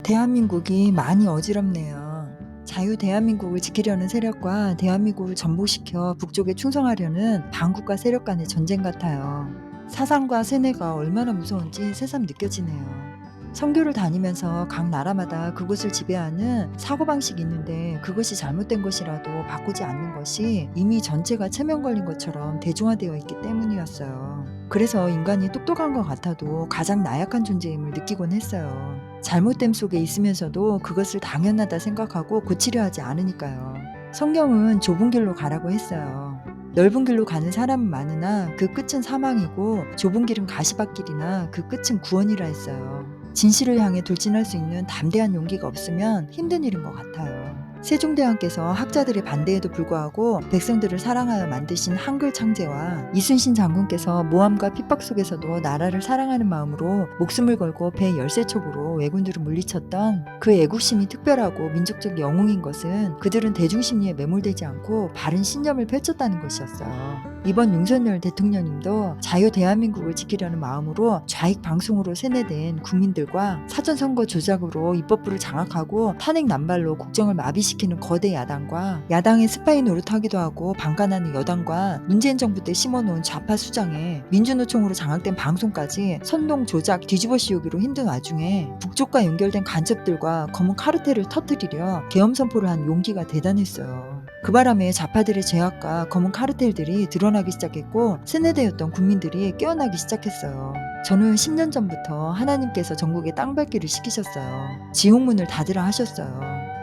대한민국이 많이 어지럽네요. 자유 대한민국을 지키려는 세력과 대한민국을 전복시켜 북쪽에 충성하려는 반국가 세력 간의 전쟁 같아요. 사상과 세뇌가 얼마나 무서운지 새삼 느껴지네요. 선교를 다니면서 각 나라마다 그곳을 지배하는 사고방식이 있는데 그것이 잘못된 것이라도 바꾸지 않는 것이 이미 전체가 체면 걸린 것처럼 대중화되어 있기 때문이었어요. 그래서 인간이 똑똑한 것 같아도 가장 나약한 존재임을 느끼곤 했어요. 잘못됨 속에 있으면서도 그것을 당연하다 생각하고 고치려 하지 않으니까요. 성경은 좁은 길로 가라고 했어요. 넓은 길로 가는 사람은 많으나 그 끝은 사망이고 좁은 길은 가시밭길이나 그 끝은 구원이라 했어요. 진실을 향해 돌진할 수 있는 담대한 용기가 없으면 힘든 일인 것 같아요. 세종대왕께서 학자들의 반대에도 불구하고 백성들을 사랑하여 만드신 한글 창제와 이순신 장군께서 모함과 핍박 속에서도 나라를 사랑하는 마음으로 목숨을 걸고 배 열세척으로 왜군들을 물리쳤던 그 애국심이 특별하고 민족적 영웅인 것은 그들은 대중심리에 매몰되지 않고 바른 신념을 펼쳤다는 것이었어요. 이번 윤석열 대통령님도 자유 대한민국을 지키려는 마음으로 좌익 방송으로 세뇌된 국민들과 사전선거 조작으로 입법부를 장악하고 탄핵 남발로 국정을 마비시키는 거대 야당과 야당의 스파이 노릇하기도 하고 방관하는 여당과 문재인 정부 때 심어놓은 좌파 수장에 민주노총으로 장악된 방송까지 선동 조작 뒤집어 씌우기로 힘든 와중에 북쪽과 연결된 간첩들과 검은 카르텔을 터뜨리려 계엄 선포를 한 용기가 대단했어요. 그 바람에 좌파들의 제약과 검은 카르텔들이 드러나기 시작했고 세뇌되었던 국민들이 깨어나기 시작했어요. 저는 10년 전부터 하나님께서 전국에 땅밟기를 시키셨어요. 지옥문을 닫으라 하셨어요.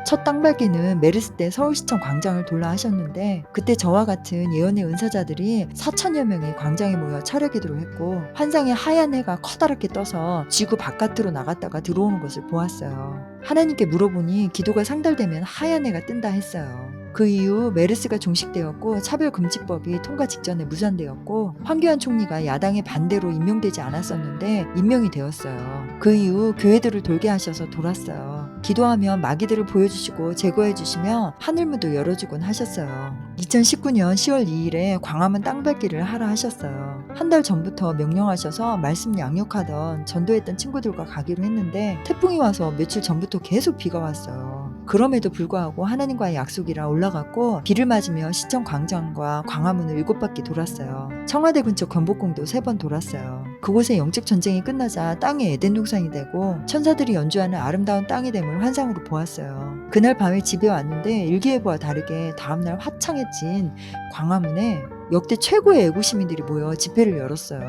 첫 땅밟기는 메르스 때 서울시청 광장을 돌라 하셨는데 그때 저와 같은 예언의 은사자들이 4천여 명이 광장에 모여 철야기도를 했고 환상의 하얀 해가 커다랗게 떠서 지구 바깥으로 나갔다가 들어오는 것을 보았어요. 하나님께 물어보니 기도가 상달되면 하얀 해가 뜬다 했어요. 그 이후 메르스가 종식되었고 차별금지법이 통과 직전에 무산되었고 황교안 총리가 야당의 반대로 임명되지 않았었는데 임명이 되었어요. 그 이후 교회들을 돌게 하셔서 돌았어요. 기도하면 마귀들을 보여주시고 제거해주시며 하늘문도 열어주곤 하셨어요. 2019년 10월 2일에 광화문 땅밟기를 하라 하셨어요. 한 달 전부터 명령하셔서 말씀 양육하던 전도했던 친구들과 가기로 했는데 태풍이 와서 며칠 전부터 계속 비가 왔어요. 그럼에도 불구하고 하나님과의 약속이라 올라갔고 비를 맞으며 시청 광장과 광화문을 7바퀴 돌았어요. 청와대 근처 경복궁도 3번 돌았어요. 그곳에 영적 전쟁이 끝나자 땅이 에덴 동산이 되고 천사들이 연주하는 아름다운 땅이 됨을 환상으로 보았어요. 그날 밤에 집에 왔는데 일기예보와 다르게 다음날 화창해진 광화문에 역대 최고의 애국 시민들이 모여 집회를 열었어요.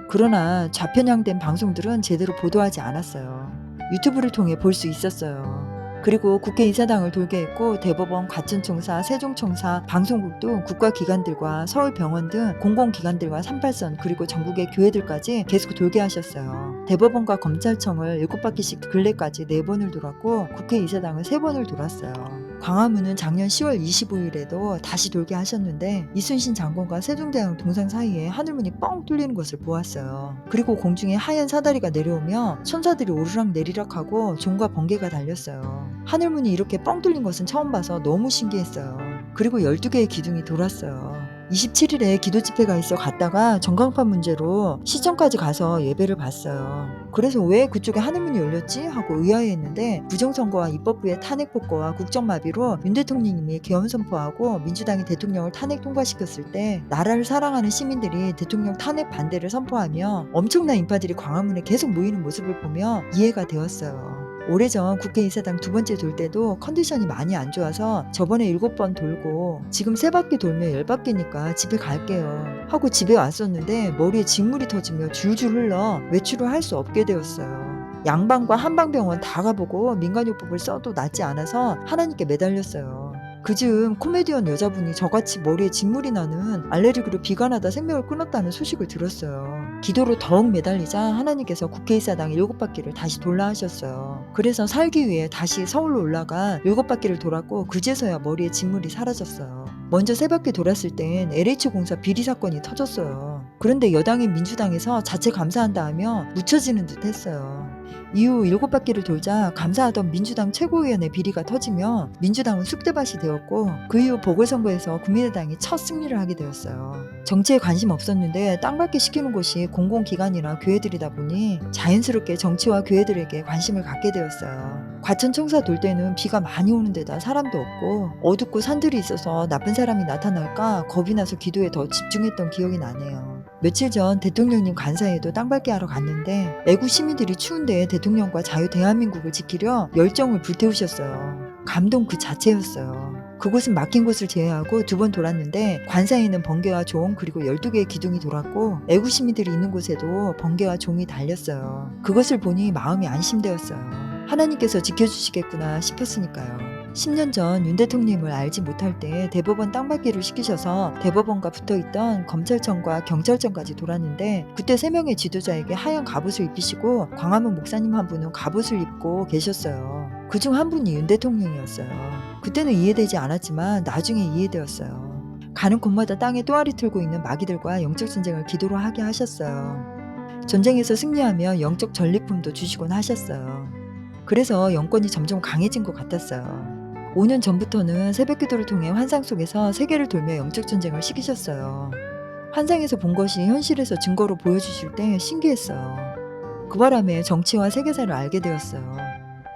그러나 좌편향된 방송들은 제대로 보도하지 않았어요. 유튜브를 통해 볼 수 있었어요. 그리고 국회의사당을 돌게 했고 대법원, 과천청사, 세종청사, 방송국도 국가기관들과 서울병원 등 공공기관들과 38선 그리고 전국의 교회들까지 계속 돌게 하셨어요. 대법원과 검찰청을 7바퀴씩 근래까지 4번을 돌았고 국회의사당을 3번을 돌았어요. 광화문은 작년 10월 25일에도 다시 돌게 하셨는데 이순신 장군과 세종대왕 동상 사이에 하늘문이 뻥 뚫리는 것을 보았어요. 그리고 공중에 하얀 사다리가 내려오며 천사들이 오르락 내리락하고 종과 번개가 달렸어요. 하늘문이 이렇게 뻥 뚫린 것은 처음 봐서 너무 신기했어요. 그리고 12개의 기둥이 돌았어요. 27일에 기도 집회가 있어 갔다가 전광판 문제로 시청까지 가서 예배를 봤어요. 그래서 왜 그쪽에 하늘문이 열렸지? 하고 의아해했는데 부정선거와 입법부의 탄핵 폭거와 국정마비로 윤 대통령님이 계엄 선포하고 민주당이 대통령을 탄핵 통과시켰을 때 나라를 사랑하는 시민들이 대통령 탄핵 반대를 선포하며 엄청난 인파들이 광화문에 계속 모이는 모습을 보며 이해가 되었어요. 오래전 국회의사당 2번째 돌 때도 컨디션이 많이 안 좋아서 저번에 7번 돌고 지금 3바퀴 돌면 10바퀴니까 집에 갈게요 하고 집에 왔었는데 머리에 직물이 터지며 줄줄 흘러 외출을 할 수 없게 되었어요. 양방과 한방병원 다 가보고 민간요법을 써도 낫지 않아서 하나님께 매달렸어요. 그즈음 코미디언 여자분이 저같이 머리에 진물이 나는 알레르기로 비관하다 생명을 끊었다는 소식을 들었어요. 기도로 더욱 매달리자 하나님께서 국회의사당 7바퀴를 다시 돌라 하셨어요. 그래서 살기 위해 다시 서울로 올라가 7바퀴를 돌았고 그제서야 머리에 진물이 사라졌어요. 먼저 3바퀴 돌았을 땐 LH공사 비리 사건이 터졌어요. 그런데 여당인 민주당에서 자체 감사한다 하며 묻혀지는 듯 했어요. 이후 7바퀴를 돌자 감사하던 민주당 최고위원회 비리가 터지며 민주당은 쑥대밭이 되었고, 그 이후 보궐선거에서 국민의당이 첫 승리를 하게 되었어요. 정치에 관심 없었는데 땅밟기 시키는 곳이 공공기관이나 교회들이다 보니 자연스럽게 정치와 교회들에게 관심을 갖게 되었어요. 과천청사 돌 때는 비가 많이 오는 데다 사람도 없고 어둡고 산들이 있어서 나쁜 사람이 나타날까 겁이 나서 기도에 더 집중했던 기억이 나네요. 며칠 전 대통령님 관사에도 땅밟기 하러 갔는데 애국 시민들이 추운데 대통령과 자유 대한민국을 지키려 열정을 불태우셨어요. 감동 그 자체였어요. 그곳은 막힌 곳을 제외하고 2번 돌았는데 관사에는 번개와 종 그리고 12개의 기둥이 돌았고 애국 시민들이 있는 곳에도 번개와 종이 달렸어요. 그것을 보니 마음이 안심되었어요. 하나님께서 지켜주시겠구나 싶었으니까요. 10년 전 윤 대통령님을 알지 못할 때 대법원 땅밟기를 시키셔서 대법원과 붙어있던 검찰청과 경찰청까지 돌았는데 그때 3명의 지도자에게 하얀 갑옷을 입히시고 광화문 목사님 한 분은 갑옷을 입고 계셨어요. 그중 한 분이 윤 대통령이었어요. 그때는 이해되지 않았지만 나중에 이해되었어요. 가는 곳마다 땅에 또아리 틀고 있는 마귀들과 영적 전쟁을 기도로 하게 하셨어요. 전쟁에서 승리하며 영적 전리품도 주시곤 하셨어요. 그래서 영권이 점점 강해진 것 같았어요. 5년 전부터는 새벽기도를 통해 환상 속에서 세계를 돌며 영적 전쟁을 시키셨어요. 환상에서 본 것이 현실에서 증거로 보여주실 때 신기했어요. 그 바람에 정치와 세계사를 알게 되었어요.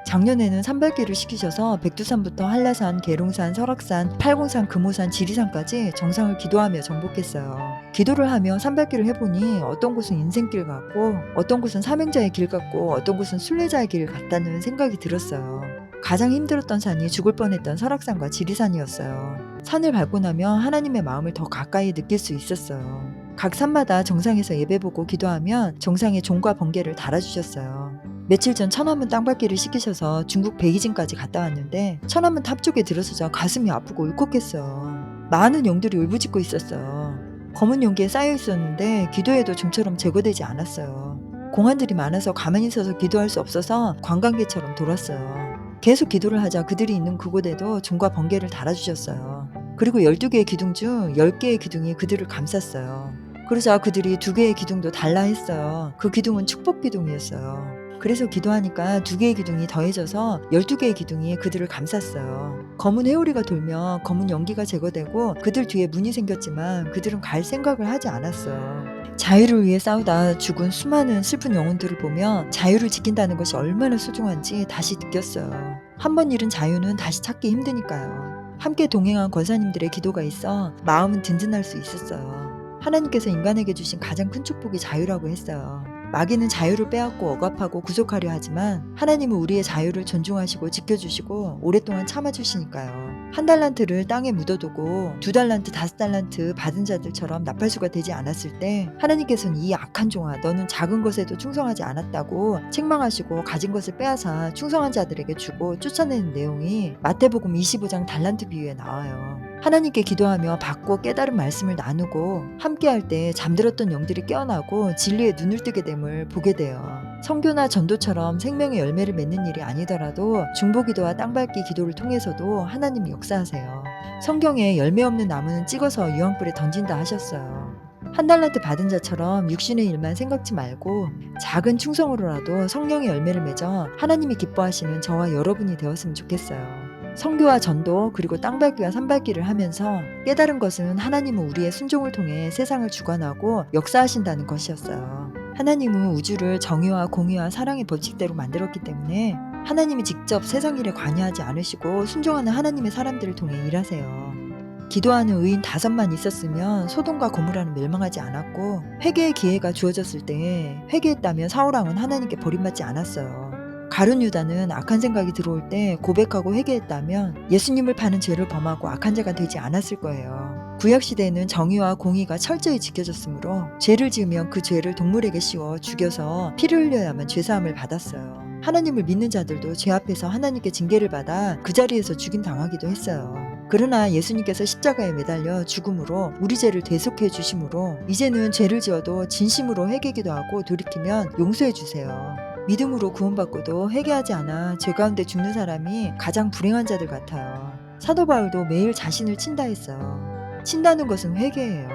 작년에는 산밟기를 시키셔서 백두산부터 한라산, 계룡산, 설악산, 팔공산, 금오산, 지리산까지 정상을 기도하며 정복했어요. 기도를 하며 산밟기를 해보니 어떤 곳은 인생길 같고 어떤 곳은 사명자의 길 같고 어떤 곳은 순례자의 길 같다는 생각이 들었어요. 가장 힘들었던 산이 죽을 뻔했던 설악산과 지리산이었어요. 산을 밟고 나면 하나님의 마음을 더 가까이 느낄 수 있었어요. 각 산마다 정상에서 예배보고 기도하면 정상에 종과 번개를 달아주셨어요. 며칠 전 천안문 땅밟기를 시키셔서 중국 베이징까지 갔다 왔는데 천안문 탑 쪽에 들어서자 가슴이 아프고 울컥했어요. 많은 용들이 울부짖고 있었어요. 검은 용기에 쌓여 있었는데 기도해도 좀처럼 제거되지 않았어요. 공안들이 많아서 가만히 서서 기도할 수 없어서 관광객처럼 돌았어요. 계속 기도를 하자 그들이 있는 그곳에도 종과 번개를 달아주셨어요. 그리고 12개의 기둥 중 10개의 기둥이 그들을 감쌌어요. 그러자 그들이 2개의 기둥도 달라 했어요. 그 기둥은 축복 기둥이었어요. 그래서 기도하니까 2개의 기둥이 더해져서 12개의 기둥이 그들을 감쌌어요. 검은 회오리가 돌며 검은 연기가 제거되고 그들 뒤에 문이 생겼지만 그들은 갈 생각을 하지 않았어요. 자유를 위해 싸우다 죽은 수많은 슬픈 영혼들을 보며 자유를 지킨다는 것이 얼마나 소중한지 다시 느꼈어요. 한 번 잃은 자유는 다시 찾기 힘드니까요. 함께 동행한 권사님들의 기도가 있어 마음은 든든할 수 있었어요. 하나님께서 인간에게 주신 가장 큰 축복이 자유라고 했어요. 마귀는 자유를 빼앗고 억압하고 구속하려 하지만 하나님은 우리의 자유를 존중하시고 지켜주시고 오랫동안 참아주시니까요. 1달란트를 땅에 묻어두고 2달란트, 5달란트 받은 자들처럼 나팔수가 되지 않았을 때 하나님께서는 이 악한 종아 너는 작은 것에도 충성하지 않았다고 책망하시고 가진 것을 빼앗아 충성한 자들에게 주고 쫓아내는 내용이 마태복음 25장 달란트 비유에 나와요. 하나님께 기도하며 받고 깨달은 말씀을 나누고 함께할 때 잠들었던 영들이 깨어나고 진리에 눈을 뜨게 됨을 보게 돼요. 선교나 전도처럼 생명의 열매를 맺는 일이 아니더라도 중보기도와 땅밟기 기도를 통해서도 하나님이 역사하세요. 성경에 열매 없는 나무는 찍어서 유황불에 던진다 하셨어요. 1달란트 받은 자처럼 육신의 일만 생각지 말고 작은 충성으로라도 성령의 열매를 맺어 하나님이 기뻐하시는 저와 여러분이 되었으면 좋겠어요. 선교와 전도 그리고 땅밟기와 산밟기를 하면서 깨달은 것은 하나님은 우리의 순종을 통해 세상을 주관하고 역사하신다는 것이었어요. 하나님은 우주를 정의와 공의와 사랑의 법칙대로 만들었기 때문에 하나님이 직접 세상 일에 관여하지 않으시고 순종하는 하나님의 사람들을 통해 일하세요. 기도하는 의인 5만 있었으면 소돔과 고모라는 멸망하지 않았고 회개의 기회가 주어졌을 때 회개했다면 사울왕은 하나님께 버림받지 않았어요. 가룟 유다는 악한 생각이 들어올 때 고백하고 회개했다면 예수님을 파는 죄를 범하고 악한 자가 되지 않았을 거예요. 구약시대에는 정의와 공의가 철저히 지켜졌으므로 죄를 지으면 그 죄를 동물에게 씌워 죽여서 피를 흘려야만 죄사함을 받았어요. 하나님을 믿는 자들도 죄 앞에서 하나님께 징계를 받아 그 자리에서 죽임당하기도 했어요. 그러나 예수님께서 십자가에 매달려 죽음으로 우리 죄를 대속해 주심으로 이제는 죄를 지어도 진심으로 회개기도 하고 돌이키면 용서해 주세요. 믿음으로 구원받고도 회개하지 않아 죄 가운데 죽는 사람이 가장 불행한 자들 같아요. 사도 바울도 매일 자신을 친다 했어요. 친다는 것은 회개예요.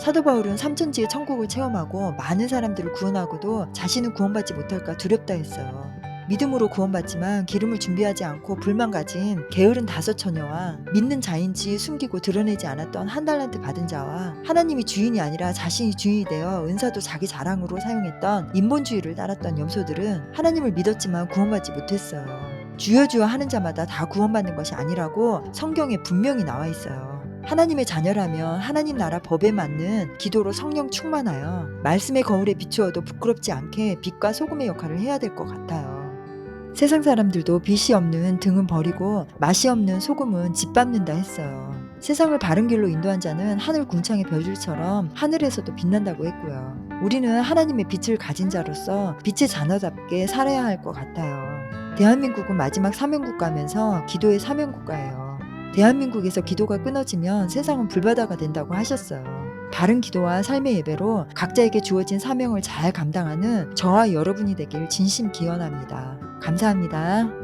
사도 바울은 삼천지의 천국을 체험하고 많은 사람들을 구원하고도 자신은 구원받지 못할까 두렵다 했어요. 믿음으로 구원받지만 기름을 준비하지 않고 불만 가진 게으른 5처녀와 믿는 자인지 숨기고 드러내지 않았던 한 달란트 받은 자와 하나님이 주인이 아니라 자신이 주인이 되어 은사도 자기 자랑으로 사용했던 인본주의를 따랐던 염소들은 하나님을 믿었지만 구원받지 못했어요. 주여 주여 하는 자마다 다 구원받는 것이 아니라고 성경에 분명히 나와 있어요. 하나님의 자녀라면 하나님 나라 법에 맞는 기도로 성령 충만하여 말씀의 거울에 비추어도 부끄럽지 않게 빛과 소금의 역할을 해야 될 것 같아요. 세상 사람들도 빛이 없는 등은 버리고 맛이 없는 소금은 짓밟는다 했어요. 세상을 바른 길로 인도한 자는 하늘 궁창의 별들처럼 하늘에서도 빛난다고 했고요. 우리는 하나님의 빛을 가진 자로서 빛의 자녀답게 살아야 할 것 같아요. 대한민국은 마지막 사명국가면서 기도의 사명국가예요. 대한민국에서 기도가 끊어지면 세상은 불바다가 된다고 하셨어요. 바른 기도와 삶의 예배로 각자에게 주어진 사명을 잘 감당하는 저와 여러분이 되길 진심 기원합니다. 감사합니다.